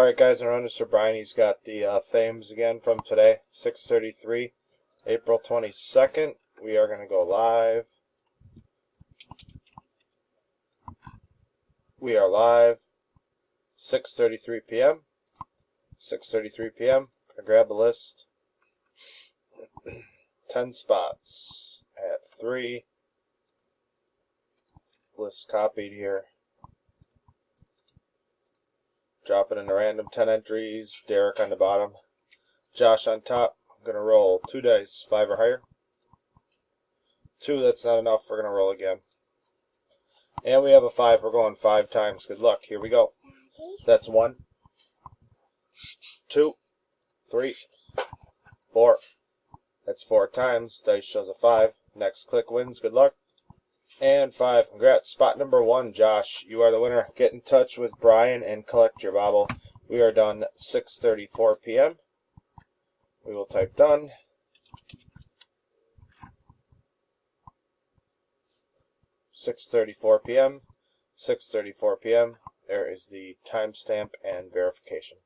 Alright guys, I'm running this for Brian. He's got the Thames again from today, 6:33, April 22nd. We are going to go live. We are live, 6:33 p.m. 6:33 p.m. Gonna grab the list. 10 spots at 3. List copied here. Drop it into random 10 entries. Derek on the bottom. Josh on top. I'm going to roll 2 dice, 5 or higher. 2, that's not enough. We're going to roll again. And we have a 5. We're going 5 times. Good luck. Here we go. That's 1, 2, 3, 4. That's 4 times. Dice shows a 5. Next click wins. Good luck. And 5. Congrats. Spot number 1, Josh. You are the winner. Get in touch with Brian and collect your bobble. We are done 6:34 p.m. We will type done. 6:34 p.m. 6:34 p.m. There is the timestamp and verification.